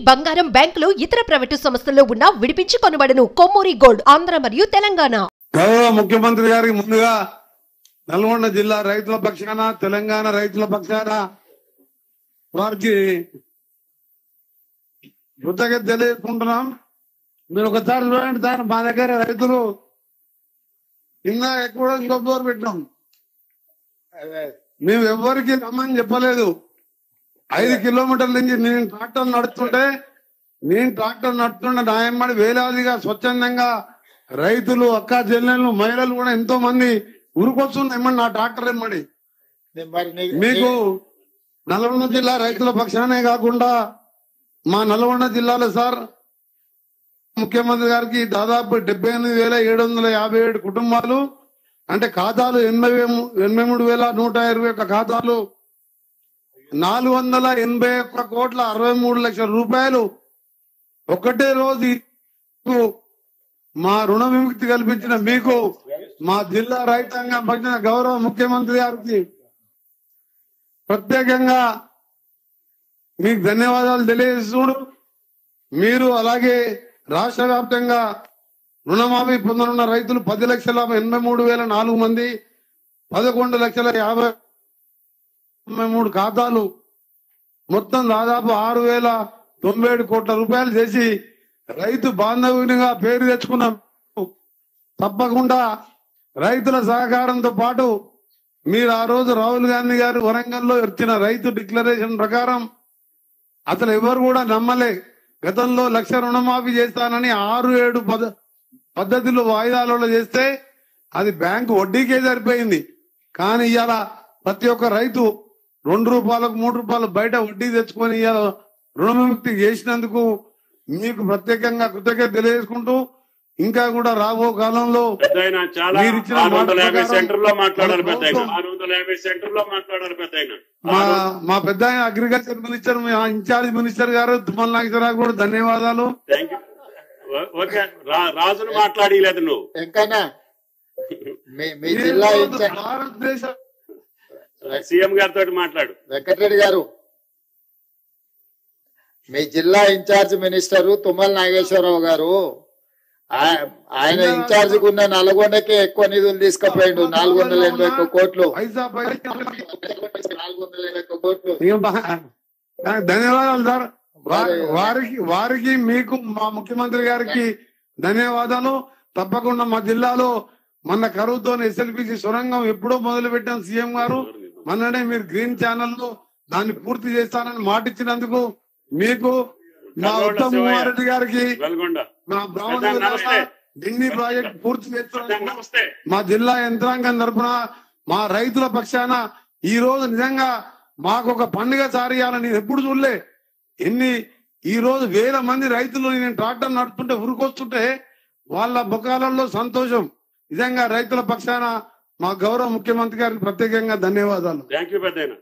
బంగారం బ్యాంకులు ఇతర ప్రైవేటు సంస్థల్లో ఉన్న విడిపించి కొనబడును. కొమ్మూరి గోల్డ్ ఆంధ్ర మరియు తెలంగాణ. గౌరవ ముఖ్యమంత్రి గారికి ముందుగా నల్గొండ జిల్లా రైతుల పక్షాన, తెలంగాణ రైతుల పక్షాన వారికి కృతజ్ఞత తెలియజేసుకుంటున్నాం. మీరు ఒకసారి చూడండి సార్, మా దగ్గర రైతులు కింద ఎక్కువ ఇంకొక పెట్టినాం. మేము ఎవ్వరికి రమ్మని చెప్పలేదు. 5 కిలోమీటర్ల నుంచి నేను ట్రాక్టర్ నడుస్తుంటే నాయమ్మడి వేలాదిగా స్వచ్ఛందంగా రైతులు, అక్క చెల్లెళ్ళు, మహిళలు కూడా ఎంతో మంది ఉరుకొస్తున్నాయమ్మడి నా ట్రాక్టర్ ఎమ్మడి. మీకు నల్గొండ జిల్లా రైతుల పక్షానే కాకుండా మా నల్గొండ జిల్లాలో సార్ ముఖ్యమంత్రి గారికి దాదాపు 78,757 కుటుంబాలు, అంటే ఖాతాలు 83,121 ఖాతాలు, 481,63,00,000 రూపాయలు ఒకటే రోజు మా రుణ విముక్తి కల్పించిన మీకు, మా జిల్లా రైతాంగం పట్టిన గౌరవ ముఖ్యమంత్రి గారికి ప్రత్యేకంగా మీకు ధన్యవాదాలు తెలియజేస్తూ, మీరు అలాగే రాష్ట్ర వ్యాప్తంగా రుణమాఫీ పొందనున్న రైతులు 10,83,004 మంది, 11,50,53 ఖాతాలు, మొత్తం దాదాపు 6,097 కోట్ల రూపాయలు చేసి రైతు బాంధవునిగా పేరు తెచ్చుకున్నాం. తప్పకుండా రైతుల సహకారంతో పాటు మీరు ఆ రోజు రాహుల్ గాంధీ గారు వరంగల్లో ఇచ్చిన రైతు డిక్లరేషన్ ప్రకారం అసలు ఎవరు కూడా నమ్మలే. గతంలో 1,00,000 రుణమాఫీ చేస్తానని 6-7 పద్ధతులు వాయిదాలలో చేస్తే అది బ్యాంకు వడ్డీకే సరిపోయింది. కానీ ఇవాళ ప్రతి ఒక్క రైతు 2 రూపాయలకు 3 రూపాయలు బయట వడ్డీ తెచ్చుకొని ఇవాళ రుణవిముక్తి చేసినందుకు మీకు ప్రత్యేకంగా కృతజ్ఞత తెలియజేసుకుంటూ, ఇంకా కూడా రాబో కాలంలో మా పెద్ద అగ్రికల్చర్ మినిస్టర్, ఇన్ఛార్జ్ మినిస్టర్ గారు తుమ్మల నాగేశ్వరరావు కూడా ధన్యవాదాలు. రాజును మాట్లాడలేదు నువ్వు ఎంకన్నా. మీ జిల్లా భారతదేశ సీఎం గారితో మాట్లాడు. వెంకటరెడ్డి గారు, మీ జిల్లా ఇన్ఛార్జ్ మినిస్టర్ తుమ్మల నాగేశ్వరరావు గారు, ఆయన ఇన్ఛార్జ్ ఉన్న నల్గొండకే ఎక్కువ నిధులు తీసుకుపోయిండు. 481 కోట్లు. 481 కోట్లు. ధన్యవాదాలు సార్. వారికి మీకు మా ముఖ్యమంత్రి గారికి ధన్యవాదాలు. తప్పకుండా మా జిల్లాలో మన కరువుతో SLPC సొరంగం ఎప్పుడో మొదలు పెట్టాం సీఎం గారు. మొన్ననే మీరు గ్రీన్ ఛానల్ లో దాన్ని పూర్తి చేస్తానని మాట ఇచ్చినందుకు మీకు, మా ఉత్తమ్ కుమార్ రెడ్డి గారికి, మా బ్రాహ్మణ ఢిల్లీ ప్రాజెక్ట్ పూర్తి చేస్తున్నందుకు మా జిల్లా యంత్రాంగం తరఫున, మా రైతుల పక్షాన ఈ రోజు నిజంగా మాకు ఒక పండుగ సారియాలని నేను ఎప్పుడు చూడలే. ఈ రోజు 1,000 మంది రైతులు నేను ట్రాక్టర్ నడుపుతుంటే ఉరుకొస్తుంటే వాళ్ళ ముఖాలలో సంతోషం. నిజంగా రైతుల పక్షాన మా గౌరవ ముఖ్యమంత్రి గారికి ప్రత్యేకంగా ధన్యవాదాలు. Thank you పెద్దయినా.